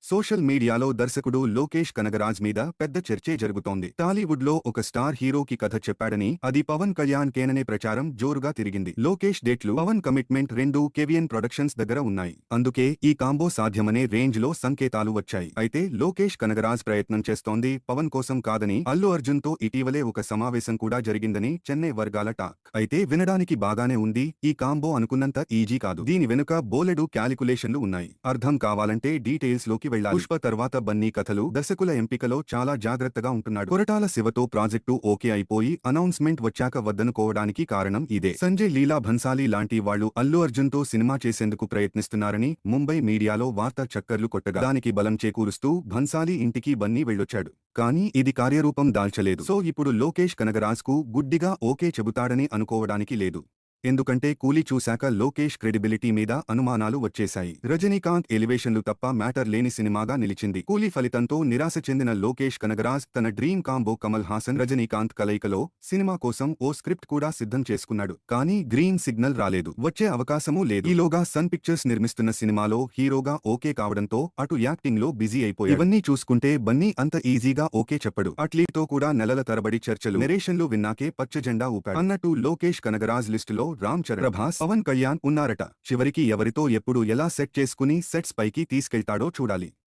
Social మీడియాలో దర్శకుడు లోకేష్ కనగరాజ్ మీద పెద్ద చర్చే జరుగుతోంది. టాలీవుడ్లో ఒక స్టార్ హీరోకి కథ చెప్పాడని, అది పవన్ కళ్యాణ్ కేననే ప్రచారం జోరుగా తిరిగింది. లోకేష్ డేట్లు, పవన్ కమిట్మెంట్ రెండూ కేవియన్ ప్రొడక్షన్స్ దగ్గర ఉన్నాయి. అందుకే ఈ కాంబో సాధ్యమనే రేంజ్ లో సంకేతాలు వచ్చాయి. అయితే లోకేష్ కనగరాజ్ ప్రయత్నం చేస్తోంది పవన్ కోసం కాదని, అల్లు అర్జున్ తో ఇటీవలే ఒక సమావేశం కూడా జరిగిందని చెన్నై వర్గాల టాక్. అయితే వినడానికి బాగానే ఉంది. ఈ కాంబో అనుకున్నంత ఈజీ కాదు. దీని వెనుక బోలెడు క్యాలిక్యులేషన్లు ఉన్నాయి. అర్థం కావాలంటే డీటెయిల్స్ లోకి వెళ్ళాలి. పుష్ప తర్వాత బన్నీ కథలు, దర్శకుల ఎంపికలో చాలా జాగ్రత్తగా ఉంటున్నాడు. కొరటాల శివతో ప్రాజెక్టు ఓకే అయిపోయి అనౌన్స్మెంట్ వచ్చాక వద్దనుకోవడానికి కారణం ఇదే. సంజయ్ లీలా భన్సాలి లాంటి వాళ్లు అల్లు అర్జున్ తో సినిమా చేసేందుకు ప్రయత్నిస్తున్నారని ముంబై మీడియాలో వార్త చక్కర్లు కొట్టగా, దానికి బలం చేకూరుస్తూ భన్సాలి ఇంటికి బన్నీ వెళ్ళొచ్చాడు. కానీ ఇది కార్యరూపం దాల్చలేదు. సో ఇప్పుడు లోకేష్ కనగరాజ్ కు గుడ్డిగా ఓకే చెబుతాడని అనుకోవడానికి లేదు. ఎందుకంటే కూలీ చూశాక లోకేష్ క్రెడిబిలిటీ మీద అనుమానాలు వచ్చేశాయి. రజనీకాంత్ ఎలివేషన్లు తప్ప మ్యాటర్ లేని సినిమాగా నిలిచింది. కూలీ ఫలితంతో నిరాశ చెందిన లోకేష్ కనగరాజ్ తన డ్రీమ్ కాంబో కమల్ హాసన్ రజనీకాంత్ కలయికలో సినిమా కోసం ఓ స్క్రిప్ట్ కూడా సిద్ధం చేసుకున్నాడు. కానీ గ్రీన్ సిగ్నల్ రాలేదు. వచ్చే అవకాశమూ లేదు. ఈలోగా సన్ పిక్చర్స్ నిర్మిస్తున్న సినిమాలో హీరోగా ఓకే కావడంతో అటు యాక్టింగ్ లో బిజీ అయిపోయాడు. ఇవన్నీ చూసుకుంటే బన్నీ అంత ఈజీగా ఓకే చెప్పడు. అట్లీతో కూడా నెలల తరబడి చర్చలు, నెరేషన్లు విన్నాకే పచ్చజెండా ఊపాడు. అన్నట్టు లోకేష్ కనగరాజ్ లిస్టులో రామ్ చరణ్, ప్రభాస్, పవన్ కళ్యాణ్ ఉన్నారట. చివరికి ఎవరితో ఎప్పుడు ఎలా సెట్ చేసుకుని సెట్స్ పైకి తీసుకెళ్తాడో చూడాలి.